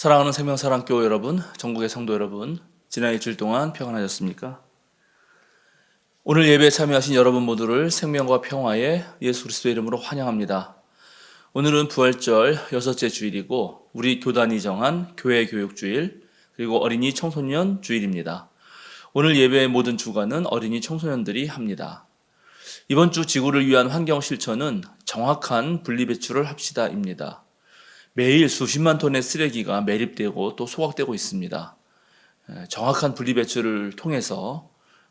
사랑하는 생명사랑교회 여러분, 전국의 성도 여러분, 지난 일주일 동안 평안하셨습니까? 오늘 예배에 참여하신 여러분 모두를 생명과 평화의 예수 그리스도의 이름으로 환영합니다. 오늘은 부활절 6째 주일이고 우리 교단이 정한 교회 교육주일 그리고 어린이 청소년 주일입니다. 오늘 예배의 모든 주관은 어린이 청소년들이 합니다. 이번 주 지구를 위한 환경 실천은 정확한 분리배출을 합시다입니다. 매일 수십만 톤의 쓰레기가 매립되고 또 소각되고 있습니다. 정확한 분리배출을 통해서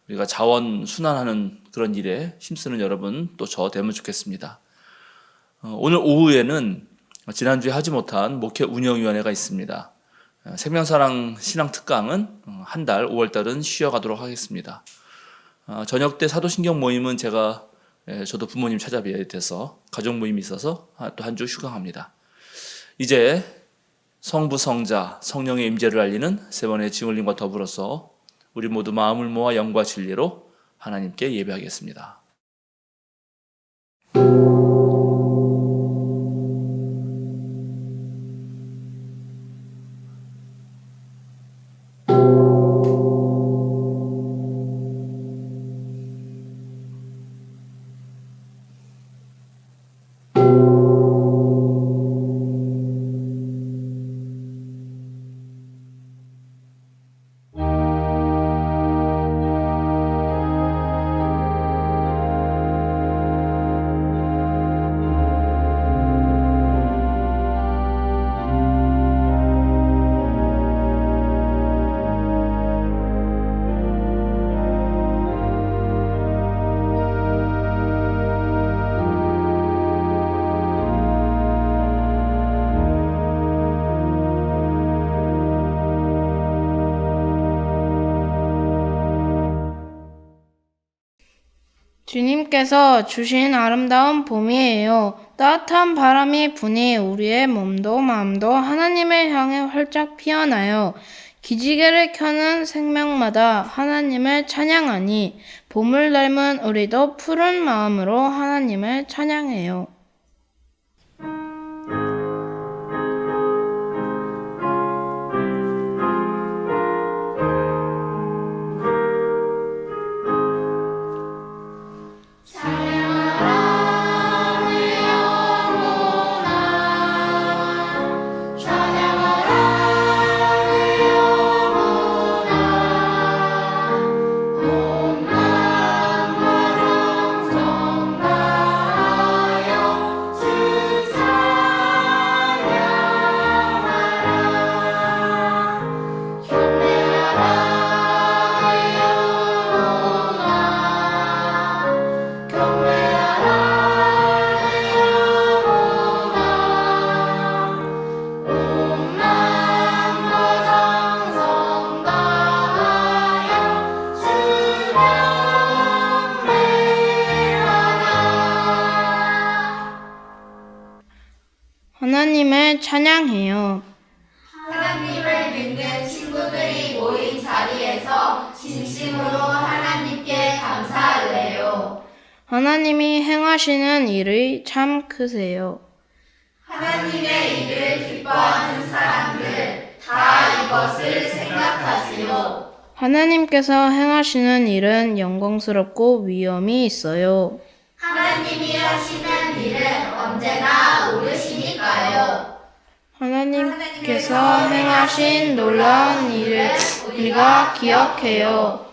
우리가 자원 순환하는 그런 일에 힘쓰는 여러분 또 저 되면 좋겠습니다. 오늘 오후에는 지난주에 하지 못한 목회 운영위원회가 있습니다. 생명사랑 신앙특강은 한 달 5월달은 쉬어가도록 하겠습니다. 저녁 때 사도신경 모임은 저도 부모님 찾아뵈야 돼서 가족 모임이 있어서 또 한 주 휴강합니다. 이제 성부, 성자, 성령의 임재를 알리는 세 번의 증언림과 더불어서 우리 모두 마음을 모아 영과 진리로 하나님께 예배하겠습니다. 주님께서 주신 아름다운 봄이에요. 따뜻한 바람이 부니 우리의 몸도 마음도 하나님을 향해 활짝 피어나요. 기지개를 켜는 생명마다 하나님을 찬양하니 봄을 닮은 우리도 푸른 마음으로 하나님을 찬양해요. 하나님을 찬양해요. 하나님을 믿는 친구들이 모인 자리에서 진심으로 하나님께 감사할래요. 하나님이 행하시는 일이 참 크세요. 하나님의 일을 기뻐하는 사람들 다 이것을 생각하지요. 하나님께서 행하시는 일은 영광스럽고 위엄이 있어요. 하나님이 하시는 일은 언제나 옳으시니까요. 하나님께서 행하신 놀라운 일을 우리가 기억해요.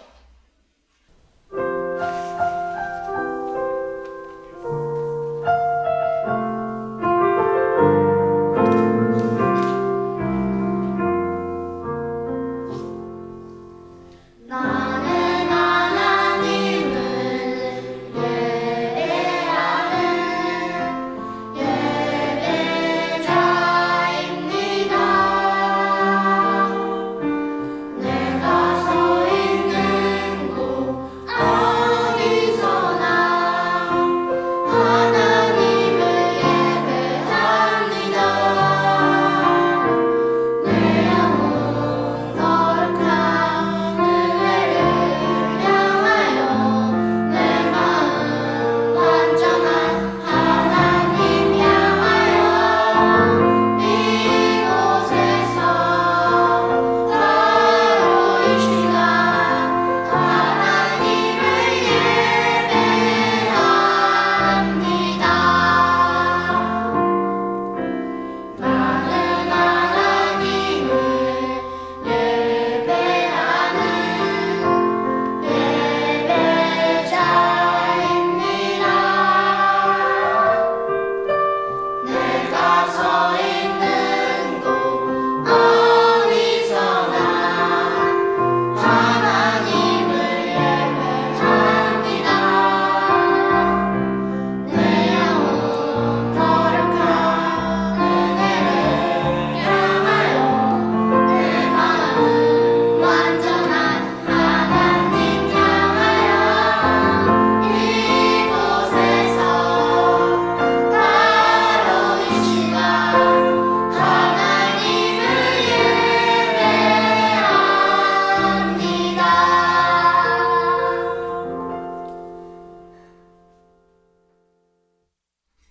내가 서 있는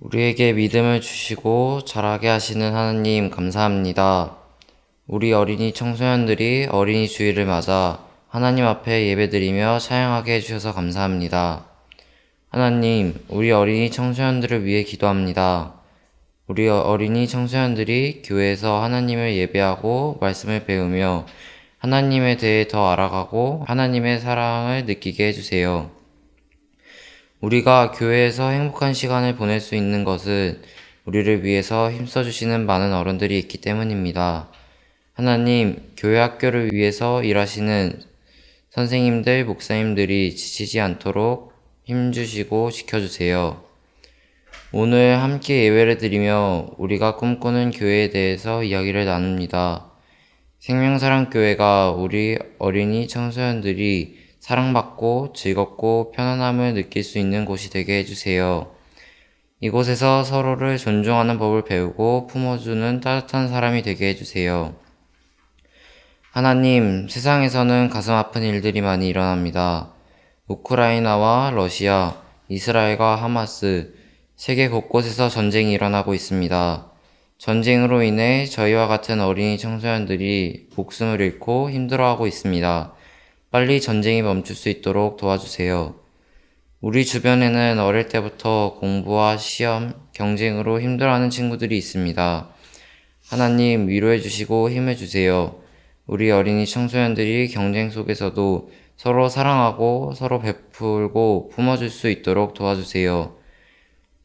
우리에게 믿음을 주시고 자라게 하시는 하나님 감사합니다. 우리 어린이 청소년들이 어린이 주일을 맞아 하나님 앞에 예배드리며 찬양하게 해주셔서 감사합니다. 하나님, 우리 어린이 청소년들을 위해 기도합니다. 우리 어린이 청소년들이 교회에서 하나님을 예배하고 말씀을 배우며 하나님에 대해 더 알아가고 하나님의 사랑을 느끼게 해주세요. 우리가 교회에서 행복한 시간을 보낼 수 있는 것은 우리를 위해서 힘써주시는 많은 어른들이 있기 때문입니다. 하나님, 교회 학교를 위해서 일하시는 선생님들, 목사님들이 지치지 않도록 힘주시고 지켜주세요. 오늘 함께 예배를 드리며 우리가 꿈꾸는 교회에 대해서 이야기를 나눕니다. 생명사랑교회가 우리 어린이 청소년들이 사랑받고 즐겁고 편안함을 느낄 수 있는 곳이 되게 해주세요. 이곳에서 서로를 존중하는 법을 배우고 품어주는 따뜻한 사람이 되게 해주세요. 하나님, 세상에서는 가슴 아픈 일들이 많이 일어납니다. 우크라이나와 러시아, 이스라엘과 하마스, 세계 곳곳에서 전쟁이 일어나고 있습니다. 전쟁으로 인해 저희와 같은 어린이 청소년들이 목숨을 잃고 힘들어하고 있습니다. 빨리 전쟁이 멈출 수 있도록 도와주세요. 우리 주변에는 어릴 때부터 공부와 시험, 경쟁으로 힘들어하는 친구들이 있습니다. 하나님, 위로해 주시고 힘을 주세요. 우리 어린이 청소년들이 경쟁 속에서도 서로 사랑하고 서로 베풀고 품어줄 수 있도록 도와주세요.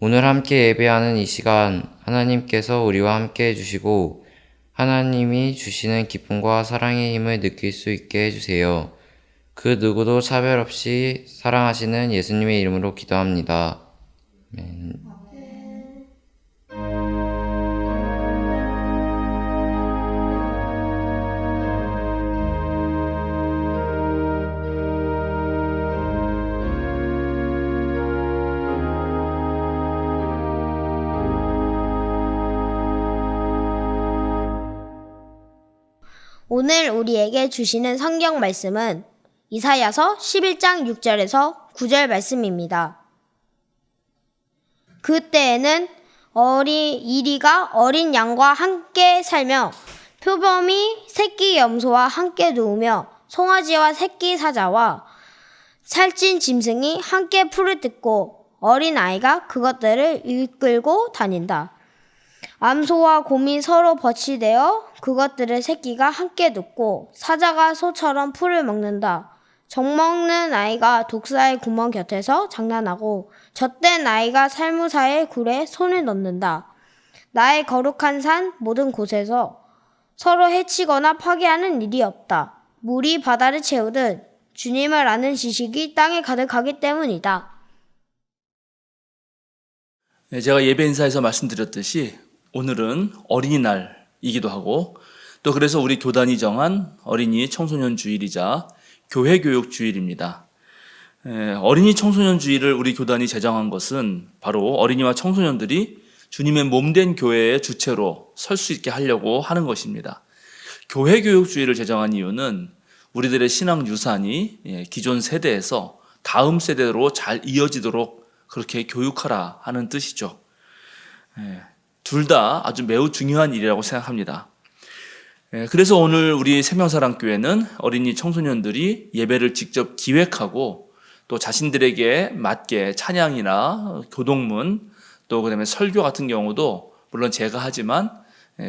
오늘 함께 예배하는 이 시간 하나님께서 우리와 함께 해주시고 하나님이 주시는 기쁨과 사랑의 힘을 느낄 수 있게 해주세요. 그 누구도 차별 없이 사랑하시는 예수님의 이름으로 기도합니다. 아멘. 오늘 우리에게 주시는 성경 말씀은 이사야서 11장 6절에서 9절 말씀입니다. 그때에는 이리가 어린 양과 함께 살며 표범이 새끼 염소와 함께 누우며 송아지와 새끼 사자와 살찐 짐승이 함께 풀을 뜯고 어린 아이가 그것들을 이끌고 다닌다. 암소와 곰이 서로 버치되어 그것들의 새끼가 함께 눕고 사자가 소처럼 풀을 먹는다. 젖먹는 아이가 독사의 구멍 곁에서 장난하고 젖된 아이가 살무사의 굴에 손을 넣는다. 나의 거룩한 산 모든 곳에서 서로 해치거나 파괴하는 일이 없다. 물이 바다를 채우듯 주님을 아는 지식이 땅에 가득하기 때문이다. 네, 제가 예배 인사에서 말씀드렸듯이 오늘은 어린이날이기도 하고 또 그래서 우리 교단이 정한 어린이 청소년 주일이자 교회 교육 주일입니다. 어린이 청소년 주일을 우리 교단이 제정한 것은 바로 어린이와 청소년들이 주님의 몸된 교회의 주체로 설 수 있게 하려고 하는 것입니다. 교회 교육 주일을 제정한 이유는 우리들의 신앙 유산이 기존 세대에서 다음 세대로 잘 이어지도록 그렇게 교육하라 하는 뜻이죠. 둘 다 아주 매우 중요한 일이라고 생각합니다. 그래서 오늘 우리 생명사랑교회는 어린이 청소년들이 예배를 직접 기획하고 또 자신들에게 맞게 찬양이나 교동문 또 그다음에 설교 같은 경우도 물론 제가 하지만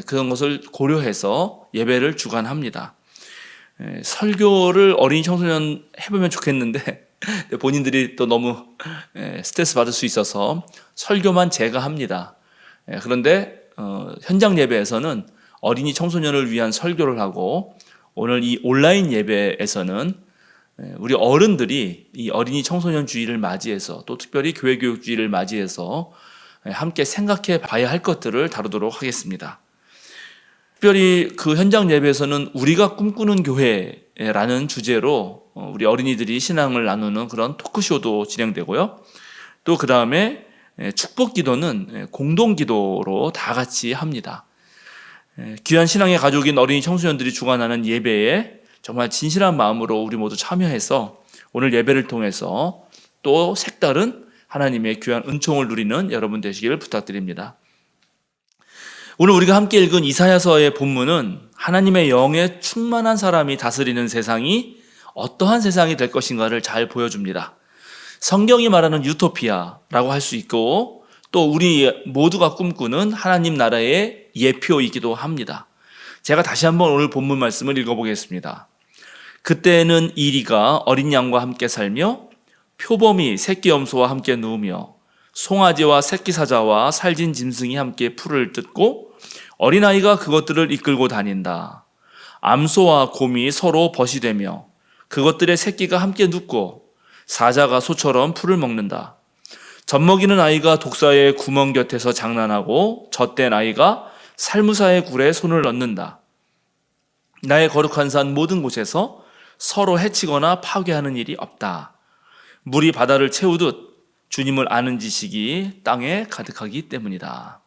그런 것을 고려해서 예배를 주관합니다. 설교를 어린이 청소년 해보면 좋겠는데 본인들이 또 너무 스트레스 받을 수 있어서 설교만 제가 합니다. 그런데 현장 예배에서는 어린이 청소년을 위한 설교를 하고 오늘 이 온라인 예배에서는 우리 어른들이 이 어린이 청소년 주일을 맞이해서 또 특별히 교회 교육 주일을 맞이해서 함께 생각해 봐야 할 것들을 다루도록 하겠습니다. 특별히 그 현장 예배에서는 우리가 꿈꾸는 교회라는 주제로 우리 어린이들이 신앙을 나누는 그런 토크쇼도 진행되고요. 또 그 다음에 축복 기도는 공동 기도로 다 같이 합니다. 귀한 신앙의 가족인 어린이 청소년들이 주관하는 예배에 정말 진실한 마음으로 우리 모두 참여해서 오늘 예배를 통해서 또 색다른 하나님의 귀한 은총을 누리는 여러분 되시기를 부탁드립니다. 오늘 우리가 함께 읽은 이사야서의 본문은 하나님의 영에 충만한 사람이 다스리는 세상이 어떠한 세상이 될 것인가를 잘 보여줍니다. 성경이 말하는 유토피아라고 할 수 있고 또 우리 모두가 꿈꾸는 하나님 나라의 예표이기도 합니다. 제가 다시 한번 오늘 본문 말씀을 읽어보겠습니다. 그때는 이리가 어린 양과 함께 살며 표범이 새끼 염소와 함께 누우며 송아지와 새끼 사자와 살진 짐승이 함께 풀을 뜯고 어린아이가 그것들을 이끌고 다닌다. 암소와 곰이 서로 벗이 되며 그것들의 새끼가 함께 눕고 사자가 소처럼 풀을 먹는다. 젖먹이는 아이가 독사의 구멍 곁에서 장난하고 젖된 아이가 살무사의 굴에 손을 넣는다. 나의 거룩한 산 모든 곳에서 서로 해치거나 파괴하는 일이 없다. 물이 바다를 채우듯 주님을 아는 지식이 땅에 가득하기 때문이다.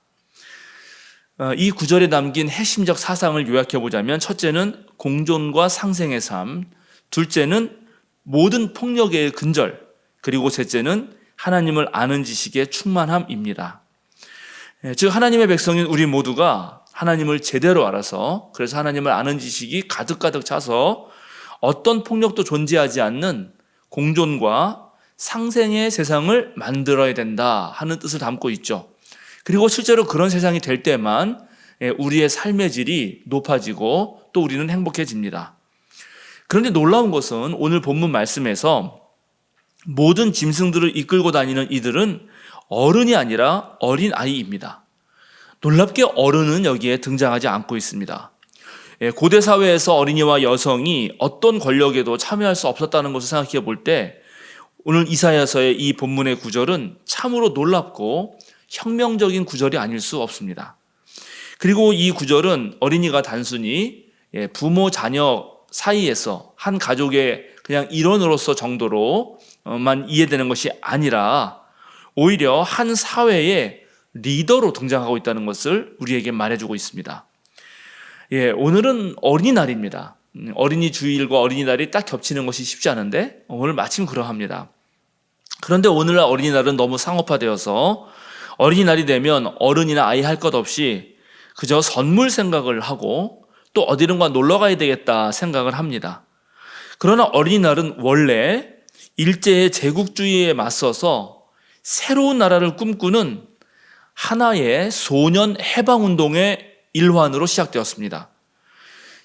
이 구절에 담긴 핵심적 사상을 요약해보자면 첫째는 공존과 상생의 삶, 둘째는 모든 폭력의 근절, 그리고 셋째는 하나님을 아는 지식의 충만함입니다. 즉 하나님의 백성인 우리 모두가 하나님을 제대로 알아서 그래서 하나님을 아는 지식이 가득가득 차서 어떤 폭력도 존재하지 않는 공존과 상생의 세상을 만들어야 된다 하는 뜻을 담고 있죠. 그리고 실제로 그런 세상이 될 때만 우리의 삶의 질이 높아지고 또 우리는 행복해집니다. 그런데 놀라운 것은 오늘 본문 말씀에서 모든 짐승들을 이끌고 다니는 이들은 어른이 아니라 어린 아이입니다. 놀랍게 어른은 여기에 등장하지 않고 있습니다. 고대 사회에서 어린이와 여성이 어떤 권력에도 참여할 수 없었다는 것을 생각해 볼 때 오늘 이사야서의 이 본문의 구절은 참으로 놀랍고 혁명적인 구절이 아닐 수 없습니다. 그리고 이 구절은 어린이가 단순히 부모 자녀 사이에서 한 가족의 그냥 일원으로서 정도로만 이해되는 것이 아니라 오히려 한 사회의 리더로 등장하고 있다는 것을 우리에게 말해주고 있습니다. 오늘은 어린이날입니다. 어린이 주일과 어린이날이 딱 겹치는 것이 쉽지 않은데 오늘 마침 그러합니다. 그런데 오늘날 어린이날은 너무 상업화되어서 어린이날이 되면 어른이나 아이 할 것 없이 그저 선물 생각을 하고 또 어디론가 놀러 가야 되겠다 생각을 합니다. 그러나 어린이날은 원래 일제의 제국주의에 맞서서 새로운 나라를 꿈꾸는 하나의 소년 해방운동의 일환으로 시작되었습니다.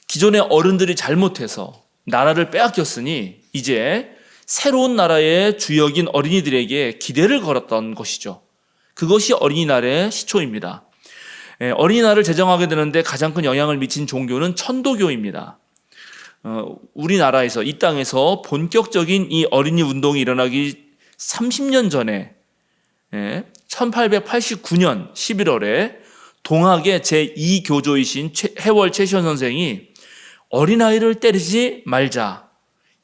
기존의 어른들이 잘못해서 나라를 빼앗겼으니 이제 새로운 나라의 주역인 어린이들에게 기대를 걸었던 것이죠. 그것이 어린이날의 시초입니다. 어린이날을 제정하게 되는데 가장 큰 영향을 미친 종교는 천도교입니다. 우리나라에서 이 땅에서 본격적인 이 어린이 운동이 일어나기 30년 전에 1889년 11월에 동학의 제2교조이신 해월 최시원 선생이 어린아이를 때리지 말자.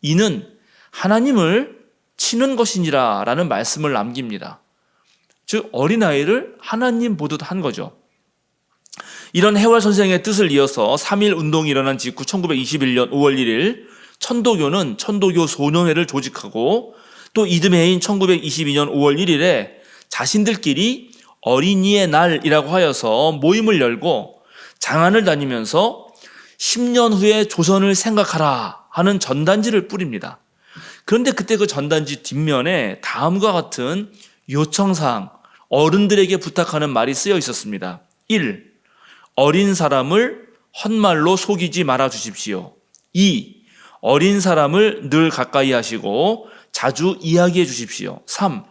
이는 하나님을 치는 것이니라 라는 말씀을 남깁니다. 즉 어린아이를 하나님 보듯 한 거죠. 이런 해월 선생의 뜻을 이어서 3.1 운동이 일어난 직후 1921년 5월 1일 천도교는 천도교 소년회를 조직하고 또 이듬해인 1922년 5월 1일에 자신들끼리 어린이의 날이라고 하여서 모임을 열고 장안을 다니면서 10년 후에 조선을 생각하라 하는 전단지를 뿌립니다. 그런데 그때 그 전단지 뒷면에 다음과 같은 요청사항, 어른들에게 부탁하는 말이 쓰여 있었습니다. 1. 어린 사람을 헛말로 속이지 말아 주십시오. 2. 어린 사람을 늘 가까이 하시고 자주 이야기해 주십시오. 3.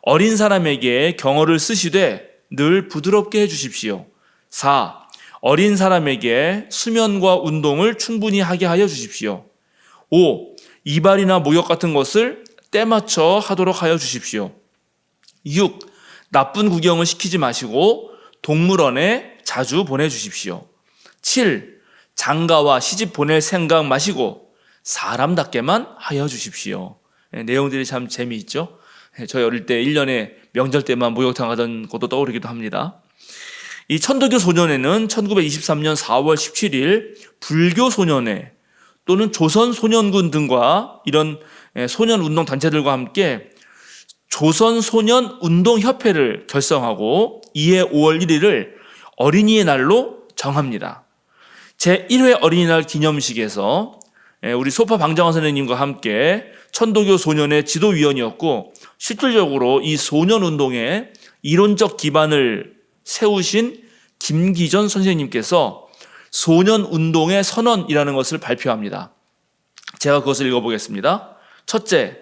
어린 사람에게 경어를 쓰시되 늘 부드럽게 해 주십시오. 4. 어린 사람에게 수면과 운동을 충분히 하게 하여 주십시오. 5. 이발이나 목욕 같은 것을 때맞춰 하도록 하여 주십시오. 6. 나쁜 구경을 시키지 마시고 동물원에 자주 보내주십시오. 7. 장가와 시집 보낼 생각 마시고 사람답게만 하여 주십시오. 내용들이 참 재미있죠? 저희 어릴 때 1년에 명절 때만 목욕탕 가던 것도 떠오르기도 합니다. 이 천도교 소년회는 1923년 4월 17일 불교 소년회 또는 조선 소년군 등과 이런 소년 운동 단체들과 함께 조선소년운동협회를 결성하고 이해 5월 1일을 어린이의 날로 정합니다. 제1회 어린이날 기념식에서 우리 소파 방정환 선생님과 함께 천도교 소년의 지도위원이었고 실질적으로 이 소년운동의 이론적 기반을 세우신 김기전 선생님께서 소년운동의 선언이라는 것을 발표합니다. 제가 그것을 읽어보겠습니다. 첫째,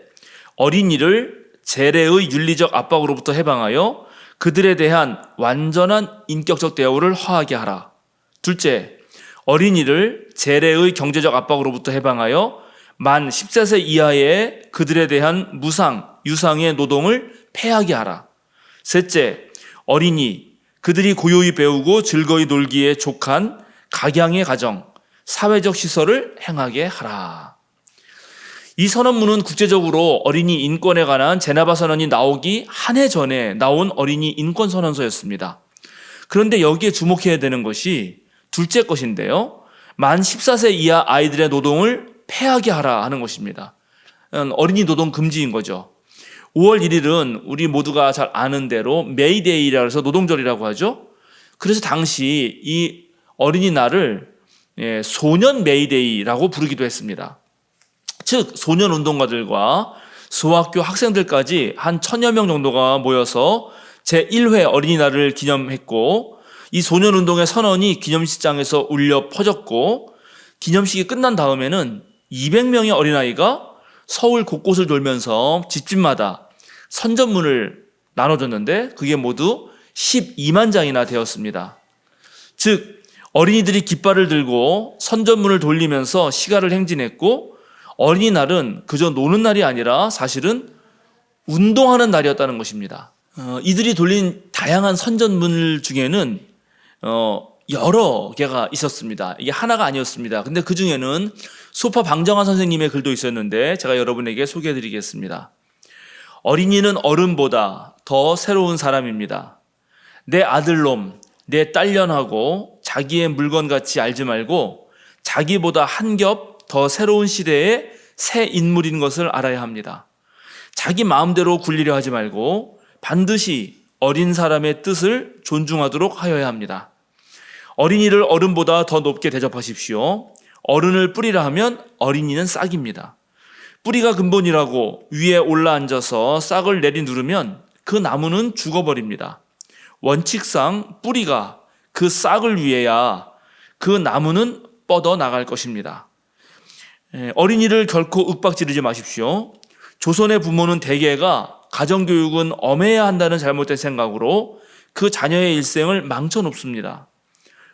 어린이를 재래의 윤리적 압박으로부터 해방하여 그들에 대한 완전한 인격적 대우를 허하게 하라. 둘째, 어린이를 재래의 경제적 압박으로부터 해방하여 만 14세 이하의 그들에 대한 무상, 유상의 노동을 폐하게 하라. 셋째, 어린이, 그들이 고요히 배우고 즐거이 놀기에 족한 각양의 가정, 사회적 시설을 행하게 하라. 이 선언문은 국제적으로 어린이 인권에 관한 제네바 선언이 나오기 한 해 전에 나온 어린이 인권 선언서였습니다. 그런데 여기에 주목해야 되는 것이 둘째 것인데요. 만 14세 이하 아이들의 노동을 폐하게 하라 하는 것입니다. 어린이 노동 금지인 거죠. 5월 1일은 우리 모두가 잘 아는 대로 메이데이라고 해서 노동절이라고 하죠. 그래서 당시 이 어린이날을 소년 메이데이라고 부르기도 했습니다. 즉 소년운동가들과 소학교 학생들까지 한 1000여 명 정도가 모여서 제1회 어린이날을 기념했고 이 소년운동의 선언이 기념식장에서 울려 퍼졌고 기념식이 끝난 다음에는 200명의 어린아이가 서울 곳곳을 돌면서 집집마다 선전문을 나눠줬는데 그게 모두 12만 장이나 되었습니다. 즉 어린이들이 깃발을 들고 선전문을 돌리면서 시가를 행진했고 어린이날은 그저 노는 날이 아니라 사실은 운동하는 날이었다는 것입니다. 이들이 돌린 다양한 선전문 중에는 여러 개가 있었습니다. 이게 하나가 아니었습니다. 근데 그 중에는 소파 방정환 선생님의 글도 있었는데 제가 여러분에게 소개해드리겠습니다. 어린이는 어른보다 더 새로운 사람입니다. 내 아들놈, 내 딸년하고 자기의 물건같이 알지 말고 자기보다 한 겹 더 새로운 시대의 새 인물인 것을 알아야 합니다. 자기 마음대로 굴리려 하지 말고 반드시 어린 사람의 뜻을 존중하도록 하여야 합니다. 어린이를 어른보다 더 높게 대접하십시오. 어른을 뿌리라 하면 어린이는 싹입니다. 뿌리가 근본이라고 위에 올라앉아서 싹을 내리누르면 그 나무는 죽어버립니다. 원칙상 뿌리가 그 싹을 위해야 그 나무는 뻗어 나갈 것입니다. 어린이를 결코 윽박지르지 마십시오. 조선의 부모는 대개가 가정교육은 엄해야 한다는 잘못된 생각으로 그 자녀의 일생을 망쳐놓습니다.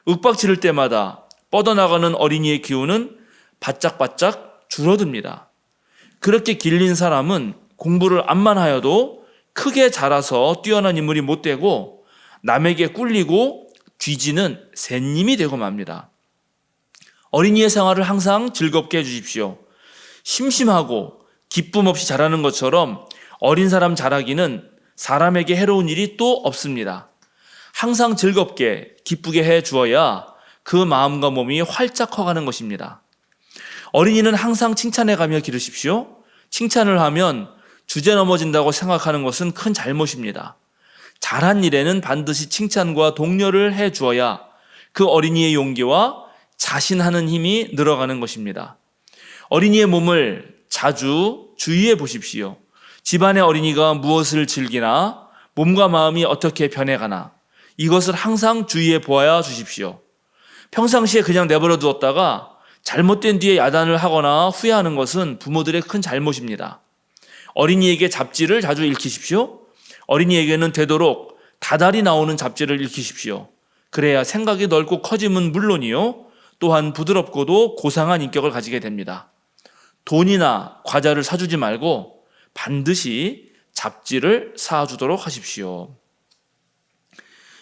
윽박지를 때마다 뻗어나가는 어린이의 기운은 바짝바짝 줄어듭니다. 그렇게 길린 사람은 공부를 암만 하여도 크게 자라서 뛰어난 인물이 못 되고 남에게 꿀리고 뒤지는 샌님이 되고 맙니다. 어린이의 생활을 항상 즐겁게 해주십시오. 심심하고 기쁨 없이 자라는 것처럼 어린 사람 자라기는 사람에게 해로운 일이 또 없습니다. 항상 즐겁게 기쁘게 해 주어야 그 마음과 몸이 활짝 커가는 것입니다. 어린이는 항상 칭찬해가며 기르십시오. 칭찬을 하면 주제 넘어진다고 생각하는 것은 큰 잘못입니다. 잘한 일에는 반드시 칭찬과 독려를 해 주어야 그 어린이의 용기와 자신하는 힘이 늘어가는 것입니다. 어린이의 몸을 자주 주의해 보십시오. 집안의 어린이가 무엇을 즐기나 몸과 마음이 어떻게 변해가나 이것을 항상 주의해 보아야 주십시오. 평상시에 그냥 내버려 두었다가 잘못된 뒤에 야단을 하거나 후회하는 것은 부모들의 큰 잘못입니다. 어린이에게 잡지를 자주 읽히십시오. 어린이에게는 되도록 다달이 나오는 잡지를 읽히십시오. 그래야 생각이 넓고 커짐은 물론이요 또한 부드럽고도 고상한 인격을 가지게 됩니다. 돈이나 과자를 사주지 말고 반드시 잡지를 사주도록 하십시오.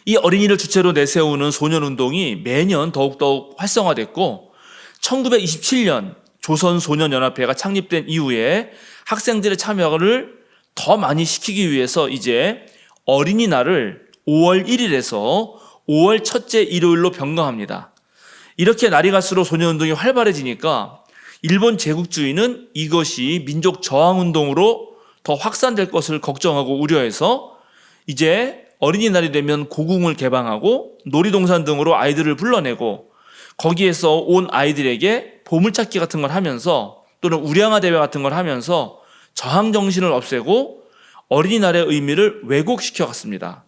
이 어린이를 주체로 내세우는 소년운동이 매년 더욱더욱 활성화됐고 1927년 조선소년연합회가 창립된 이후에 학생들의 참여를 더 많이 시키기 위해서 이제 어린이날을 5월 1일에서 5월 첫째 일요일로 변경합니다. 이렇게 날이 갈수록 소년운동이 활발해지니까 일본 제국주의는 이것이 민족 저항운동으로 더 확산될 것을 걱정하고 우려해서 이제 어린이날이 되면 고궁을 개방하고 놀이동산 등으로 아이들을 불러내고 거기에서 온 아이들에게 보물찾기 같은 걸 하면서 또는 우량아 대회 같은 걸 하면서 저항 정신을 없애고 어린이날의 의미를 왜곡시켜 갔습니다.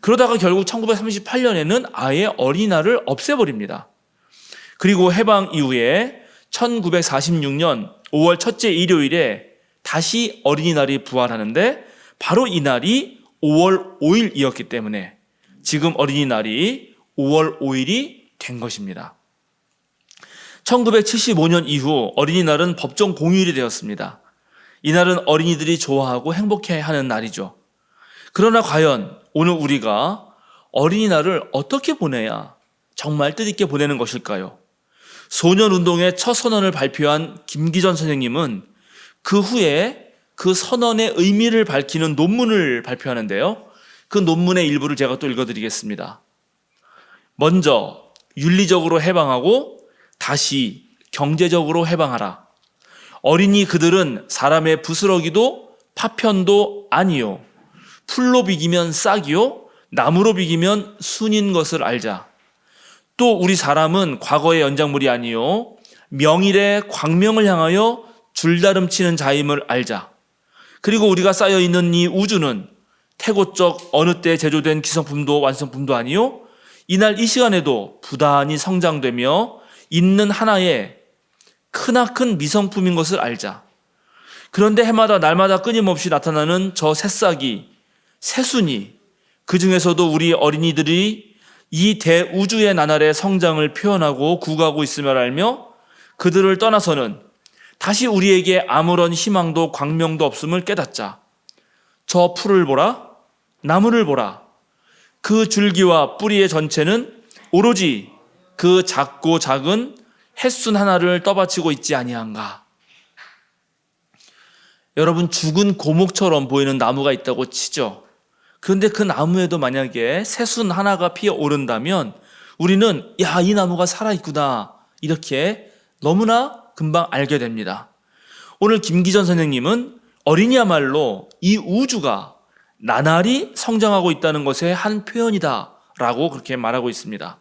그러다가 결국 1938년에는 아예 어린이날을 없애버립니다. 그리고 해방 이후에 1946년 5월 첫째 일요일에 다시 어린이날이 부활하는데 바로 이 날이 5월 5일이었기 때문에 지금 어린이날이 5월 5일이 된 것입니다. 1975년 이후 어린이날은 법정 공휴일이 되었습니다. 이날은 어린이들이 좋아하고 행복해하는 날이죠. 그러나 과연 오늘 우리가 어린이날을 어떻게 보내야 정말 뜻있게 보내는 것일까요? 소년운동의 첫 선언을 발표한 김기전 선생님은 그 후에 그 선언의 의미를 밝히는 논문을 발표하는데요. 그 논문의 일부를 제가 또 읽어드리겠습니다. 먼저 윤리적으로 해방하고 다시 경제적으로 해방하라. 어린이 그들은 사람의 부스러기도 파편도 아니요. 풀로 비기면 싹이요. 나무로 비기면 순인 것을 알자. 또 우리 사람은 과거의 연장물이 아니요. 명일의 광명을 향하여 줄다름치는 자임을 알자. 그리고 우리가 쌓여있는 이 우주는 태고적 어느 때 제조된 기성품도 완성품도 아니요. 이날 이 시간에도 부단히 성장되며 있는 하나의 크나큰 미성품인 것을 알자. 그런데 해마다 날마다 끊임없이 나타나는 저 새싹이, 새순이, 그 중에서도 우리 어린이들이 이 대우주의 나날의 성장을 표현하고 구가하고 있음을 알며 그들을 떠나서는 다시 우리에게 아무런 희망도 광명도 없음을 깨닫자. 저 풀을 보라, 나무를 보라. 그 줄기와 뿌리의 전체는 오로지 그 작고 작은 햇순 하나를 떠받치고 있지 아니한가. 여러분, 죽은 고목처럼 보이는 나무가 있다고 치죠. 그런데 그 나무에도 만약에 새순 하나가 피어오른다면 우리는 야, 이 나무가 살아있구나 이렇게 너무나 금방 알게 됩니다. 오늘 김기전 선생님은 어린이야말로 이 우주가 나날이 성장하고 있다는 것의 한 표현이다라고 그렇게 말하고 있습니다.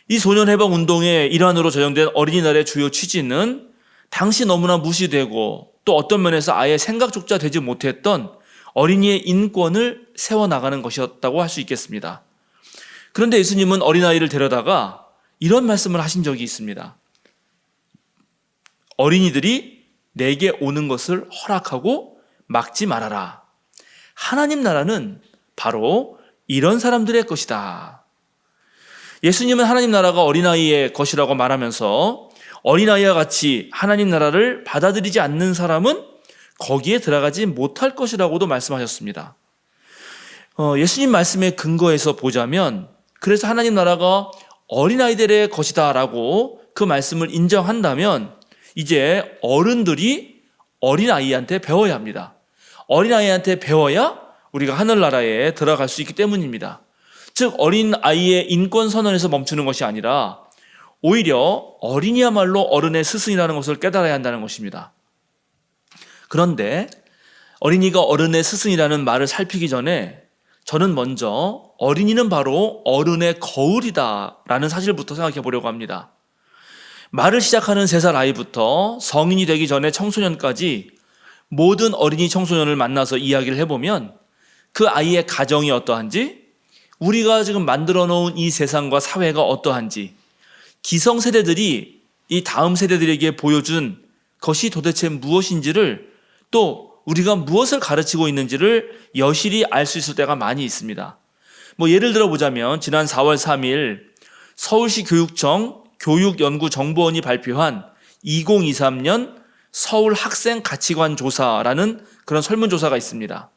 이 소년해방운동의 일환으로 제정된 어린이날의 주요 취지는 당시 너무나 무시되고 또 어떤 면에서 아예 생각조차 되지 못했던 어린이의 인권을 세워나가는 것이었다고 할 수 있겠습니다. 그런데 예수님은 어린아이를 데려다가 이런 말씀을 하신 적이 있습니다. 어린이들이 내게 오는 것을 허락하고 막지 말아라. 하나님 나라는 바로 이런 사람들의 것이다. 예수님은 하나님 나라가 어린아이의 것이라고 말하면서 어린아이와 같이 하나님 나라를 받아들이지 않는 사람은 거기에 들어가지 못할 것이라고도 말씀하셨습니다. 예수님 말씀의 근거에서 보자면 그래서 하나님 나라가 어린아이들의 것이다 라고 그 말씀을 인정한다면 이제 어른들이 어린아이한테 배워야 합니다. 어린아이한테 배워야 우리가 하늘나라에 들어갈 수 있기 때문입니다. 즉 어린아이의 인권 선언에서 멈추는 것이 아니라 오히려 어린이야말로 어른의 스승이라는 것을 깨달아야 한다는 것입니다. 그런데 어린이가 어른의 스승이라는 말을 살피기 전에 저는 먼저 어린이는 바로 어른의 거울이다라는 사실부터 생각해 보려고 합니다. 말을 시작하는 3살 아이부터 성인이 되기 전에 청소년까지 모든 어린이 청소년을 만나서 이야기를 해보면 그 아이의 가정이 어떠한지, 우리가 지금 만들어 놓은 이 세상과 사회가 어떠한지, 기성세대들이 이 다음 세대들에게 보여준 것이 도대체 무엇인지를, 또 우리가 무엇을 가르치고 있는지를 여실히 알 수 있을 때가 많이 있습니다. 예를 들어 보자면 지난 4월 3일 서울시 교육청 교육연구정보원이 발표한 2023년 서울 학생 가치관 조사라는 그런 설문조사가 있습니다.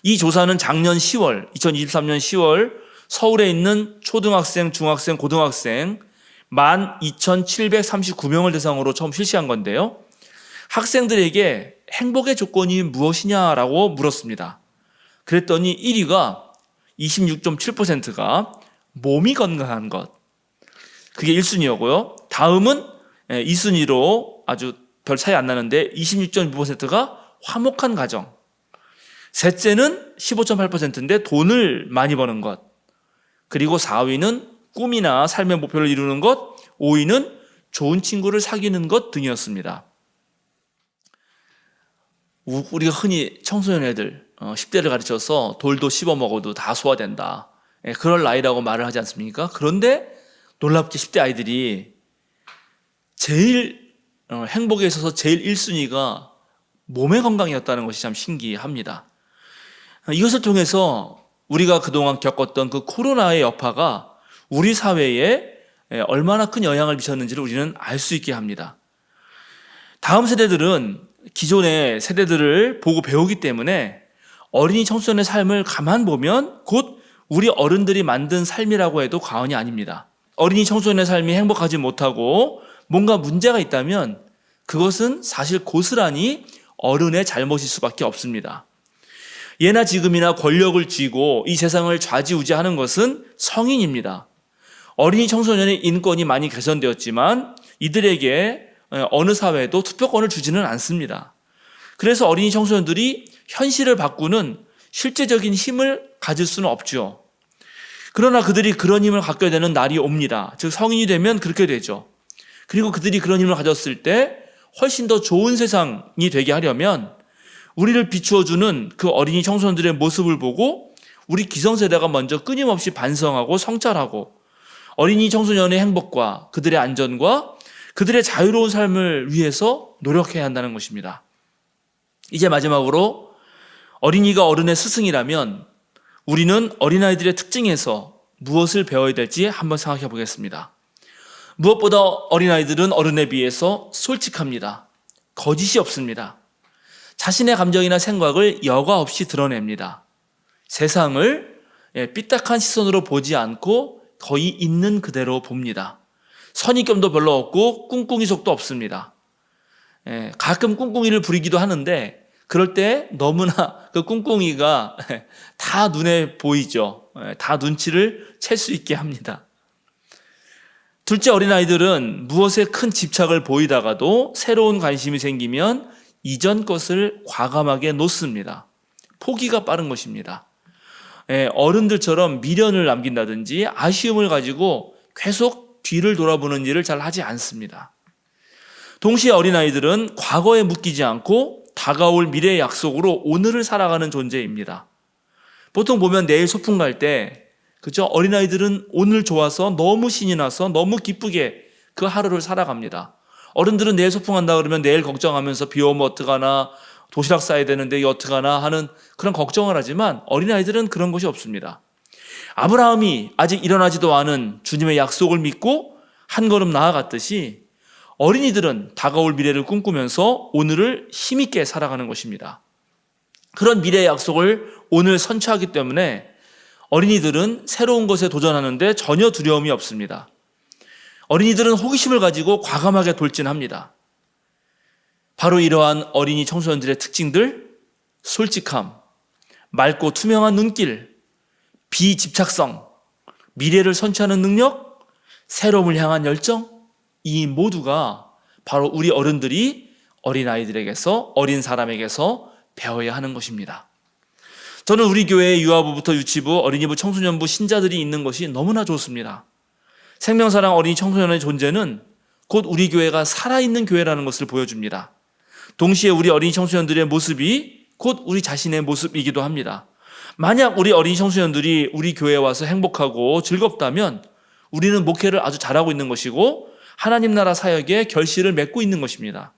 이 조사는 작년 10월, 2023년 10월 서울에 있는 초등학생, 중학생, 고등학생 12,739명을 대상으로 처음 실시한 건데요. 학생들에게 행복의 조건이 무엇이냐라고 물었습니다. 그랬더니 1위가 26.7%가 몸이 건강한 것. 그게 1순위였고요. 다음은 2순위로 아주 별 차이 안 나는데 26.6%가 화목한 가정. 셋째는 15.8%인데 돈을 많이 버는 것. 그리고 4위는 꿈이나 삶의 목표를 이루는 것. 5위는 좋은 친구를 사귀는 것 등이었습니다. 우리가 흔히 청소년 애들 10대를 가르쳐서 돌도 씹어 먹어도 다 소화된다. 그럴 나이라고 말을 하지 않습니까? 그런데 놀랍게 10대 아이들이 제일 행복에 있어서 제일 1순위가 몸의 건강이었다는 것이 참 신기합니다. 이것을 통해서 우리가 그동안 겪었던 그 코로나의 여파가 우리 사회에 얼마나 큰 영향을 미쳤는지를 우리는 알 수 있게 합니다. 다음 세대들은 기존의 세대들을 보고 배우기 때문에 어린이 청소년의 삶을 가만 보면 곧 우리 어른들이 만든 삶이라고 해도 과언이 아닙니다. 어린이 청소년의 삶이 행복하지 못하고 뭔가 문제가 있다면 그것은 사실 고스란히 어른의 잘못일 수밖에 없습니다. 예나 지금이나 권력을 쥐고 이 세상을 좌지우지하는 것은 성인입니다. 어린이 청소년의 인권이 많이 개선되었지만 이들에게 어느 사회도 투표권을 주지는 않습니다. 그래서 어린이 청소년들이 현실을 바꾸는 실제적인 힘을 가질 수는 없죠. 그러나 그들이 그런 힘을 갖게 되는 날이 옵니다. 즉 성인이 되면 그렇게 되죠. 그리고 그들이 그런 힘을 가졌을 때 훨씬 더 좋은 세상이 되게 하려면 우리를 비추어주는 그 어린이 청소년들의 모습을 보고 우리 기성세대가 먼저 끊임없이 반성하고 성찰하고 어린이 청소년의 행복과 그들의 안전과 그들의 자유로운 삶을 위해서 노력해야 한다는 것입니다. 이제 마지막으로 어린이가 어른의 스승이라면 우리는 어린아이들의 특징에서 무엇을 배워야 될지 한번 생각해 보겠습니다. 무엇보다 어린아이들은 어른에 비해서 솔직합니다. 거짓이 없습니다. 자신의 감정이나 생각을 여과 없이 드러냅니다. 세상을 삐딱한 시선으로 보지 않고 거의 있는 그대로 봅니다. 선입견도 별로 없고 꿍꿍이속도 없습니다. 가끔 꿍꿍이를 부리기도 하는데 그럴 때 너무나 그 꿍꿍이가 다 눈에 보이죠. 다 눈치를 챌 수 있게 합니다. 둘째, 어린아이들은 무엇에 큰 집착을 보이다가도 새로운 관심이 생기면 이전 것을 과감하게 놓습니다. 포기가 빠른 것입니다. 어른들처럼 미련을 남긴다든지 아쉬움을 가지고 계속 뒤를 돌아보는 일을 잘 하지 않습니다. 동시에 어린아이들은 과거에 묶이지 않고 다가올 미래의 약속으로 오늘을 살아가는 존재입니다. 보통 보면 내일 소풍 갈 때, 그죠? 어린아이들은 오늘 좋아서 너무 신이 나서 너무 기쁘게 그 하루를 살아갑니다. 어른들은 내일 소풍 간다 그러면 내일 걱정하면서 비 오면 어떡하나, 도시락 싸야 되는데 이거 어떡하나 하는 그런 걱정을 하지만 어린아이들은 그런 것이 없습니다. 아브라함이 아직 일어나지도 않은 주님의 약속을 믿고 한 걸음 나아갔듯이 어린이들은 다가올 미래를 꿈꾸면서 오늘을 힘있게 살아가는 것입니다. 그런 미래의 약속을 오늘 선취하기 때문에 어린이들은 새로운 것에 도전하는데 전혀 두려움이 없습니다. 어린이들은 호기심을 가지고 과감하게 돌진합니다. 바로 이러한 어린이 청소년들의 특징들, 솔직함, 맑고 투명한 눈길, 비집착성, 미래를 선취하는 능력, 새로움을 향한 열정, 이 모두가 바로 우리 어른들이 어린아이들에게서, 어린 사람에게서 배워야 하는 것입니다. 저는 우리 교회의 유아부부터 유치부, 어린이부, 청소년부 신자들이 있는 것이 너무나 좋습니다. 생명사랑 어린이 청소년의 존재는 곧 우리 교회가 살아있는 교회라는 것을 보여줍니다. 동시에 우리 어린이 청소년들의 모습이 곧 우리 자신의 모습이기도 합니다. 만약 우리 어린이 청소년들이 우리 교회에 와서 행복하고 즐겁다면 우리는 목회를 아주 잘하고 있는 것이고 하나님 나라 사역에 결실을 맺고 있는 것입니다.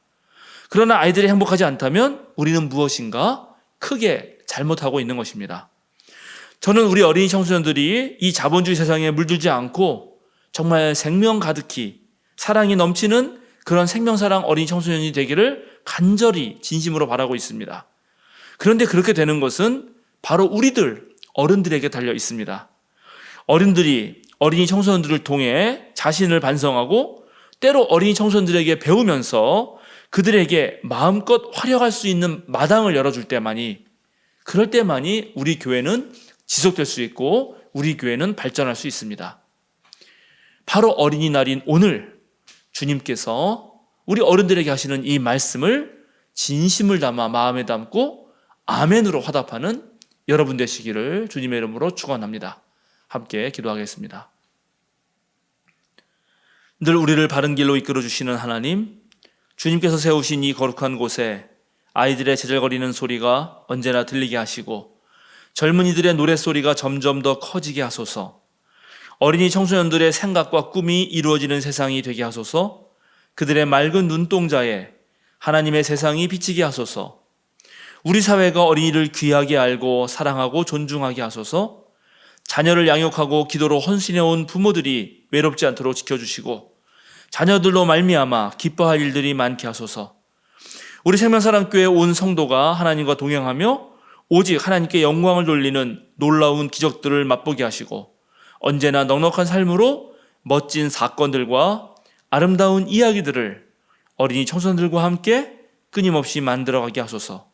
그러나 아이들이 행복하지 않다면 우리는 무엇인가 크게 잘못하고 있는 것입니다. 저는 우리 어린이 청소년들이 이 자본주의 세상에 물들지 않고 정말 생명 가득히 사랑이 넘치는 그런 생명사랑 어린이 청소년이 되기를 간절히 진심으로 바라고 있습니다. 그런데 그렇게 되는 것은 바로 우리들 어른들에게 달려 있습니다. 어른들이 어린이 청소년들을 통해 자신을 반성하고 때로 어린이 청소년들에게 배우면서 그들에게 마음껏 활용할 수 있는 마당을 열어줄 때만이, 그럴 때만이 우리 교회는 지속될 수 있고 우리 교회는 발전할 수 있습니다. 바로 어린이날인 오늘 주님께서 우리 어른들에게 하시는 이 말씀을 진심을 담아 마음에 담고 아멘으로 화답하는 여러분 되시기를 주님의 이름으로 축원합니다. 함께 기도하겠습니다. 늘 우리를 바른 길로 이끌어 주시는 하나님, 주님께서 세우신 이 거룩한 곳에 아이들의 제잘거리는 소리가 언제나 들리게 하시고 젊은이들의 노랫소리가 점점 더 커지게 하소서. 어린이 청소년들의 생각과 꿈이 이루어지는 세상이 되게 하소서. 그들의 맑은 눈동자에 하나님의 세상이 비치게 하소서. 우리 사회가 어린이를 귀하게 알고 사랑하고 존중하게 하소서. 자녀를 양육하고 기도로 헌신해온 부모들이 외롭지 않도록 지켜주시고 자녀들로 말미암아 기뻐할 일들이 많게 하소서. 우리 생명사랑교회 온 성도가 하나님과 동행하며 오직 하나님께 영광을 돌리는 놀라운 기적들을 맛보게 하시고 언제나 넉넉한 삶으로 멋진 사건들과 아름다운 이야기들을 어린이 청소년들과 함께 끊임없이 만들어가게 하소서.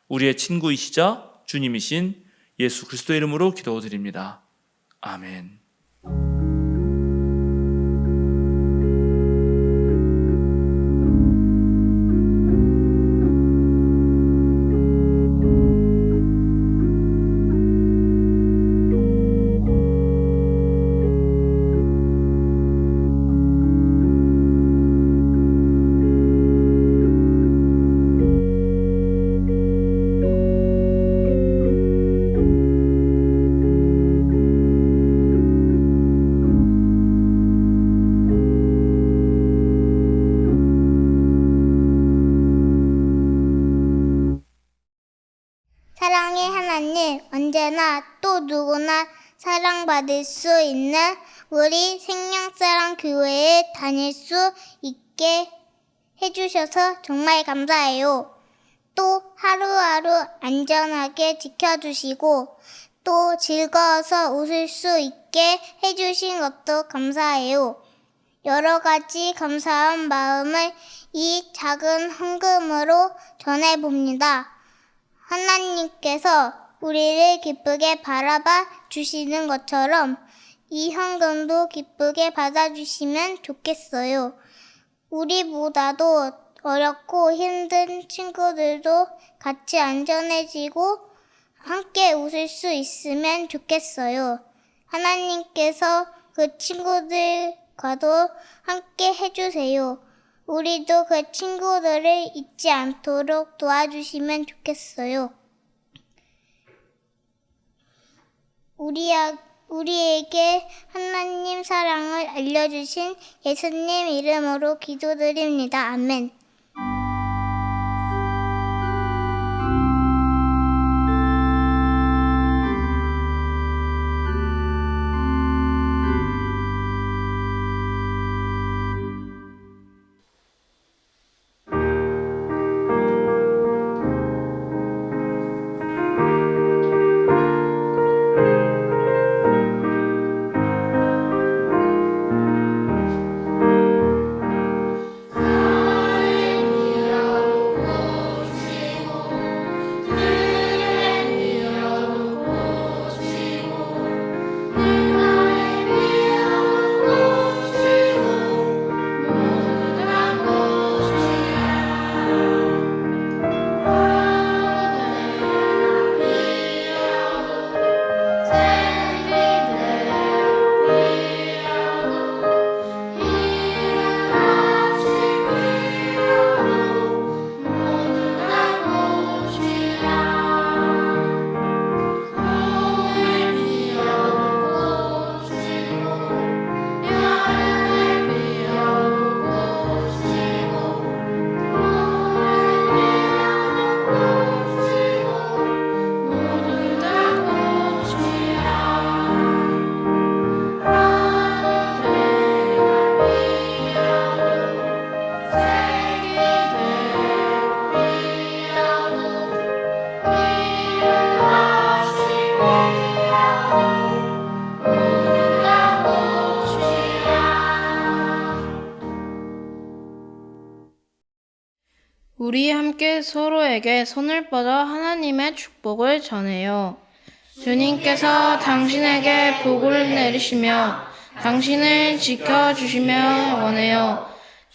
우리의 친구이시자 주님이신 예수 그리스도의 이름으로 기도드립니다. 아멘. 사랑의 하나님, 언제나 또 누구나 사랑받을 수 있는 우리 생명사랑교회에 다닐 수 있게 해주셔서 정말 감사해요. 또 하루하루 안전하게 지켜주시고 또 즐거워서 웃을 수 있게 해주신 것도 감사해요. 여러 가지 감사한 마음을 이 작은 헌금으로 전해봅니다. 하나님께서 우리를 기쁘게 바라봐 주시는 것처럼 이 헌금도 기쁘게 받아주시면 좋겠어요. 우리보다도 어렵고 힘든 친구들도 같이 안전해지고 함께 웃을 수 있으면 좋겠어요. 하나님께서 그 친구들과도 함께 해주세요. 우리도 그 친구들을 잊지 않도록 도와주시면 좋겠어요. 우리에게 하나님 사랑을 알려주신 예수님 이름으로 기도드립니다. 아멘. 우리 함께 서로에게 손을 뻗어 하나님의 축복을 전해요. 주님께서 당신에게 복을 내리시며 당신을 지켜주시며 원해요.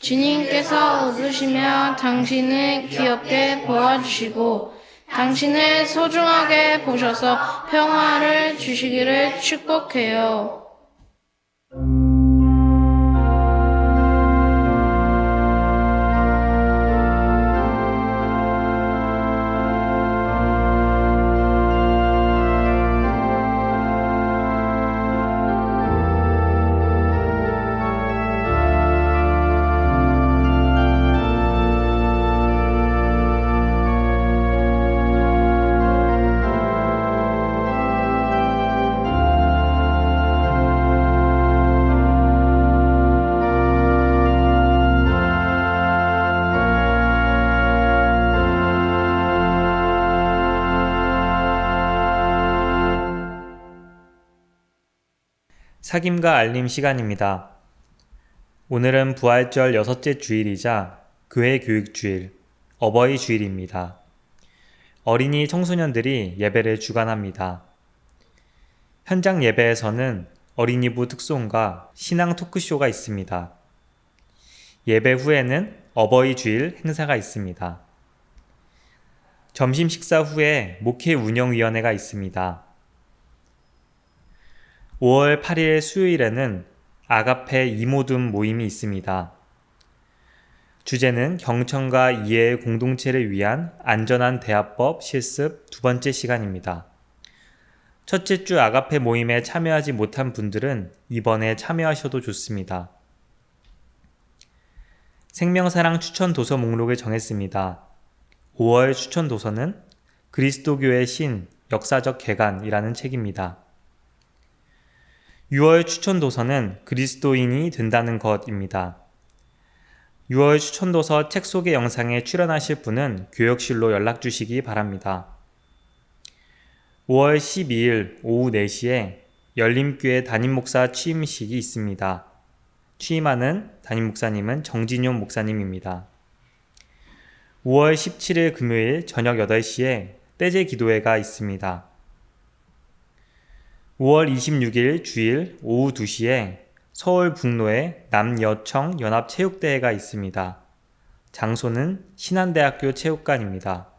주님께서 웃으시며 당신을 귀엽게 보아주시고 당신을 소중하게 보셔서 평화를 주시기를 축복해요. 사김과 알림 시간입니다. 오늘은 부활절 6째 주일이자 교회 교육주일, 어버이 주일입니다. 어린이 청소년들이 예배를 주관합니다. 현장 예배에서는 어린이부 특송과 신앙 토크쇼가 있습니다. 예배 후에는 어버이 주일 행사가 있습니다. 점심 식사 후에 목회 운영위원회가 있습니다. 5월 8일 수요일에는 아가페 이모둠 모임이 있습니다. 주제는 경청과 이해의 공동체를 위한 안전한 대화법 실습 2번째 시간입니다. 첫째 주 아가페 모임에 참여하지 못한 분들은 이번에 참여하셔도 좋습니다. 생명사랑 추천 도서 목록을 정했습니다. 5월 추천 도서는 그리스도교의 신, 역사적 개관이라는 책입니다. 6월 추천 도서는 그리스도인이 된다는 것입니다. 6월 추천 도서 책 소개 영상에 출연하실 분은 교역실로 연락 주시기 바랍니다. 5월 12일 오후 4시에 열림교회 담임목사 취임식이 있습니다. 취임하는 담임목사님은 정진용 목사님입니다. 5월 17일 금요일 저녁 8시에 떼제 기도회가 있습니다. 5월 26일 주일 오후 2시에 서울 북로에 남여청 연합체육대회가 있습니다. 장소는 신한대학교 체육관입니다.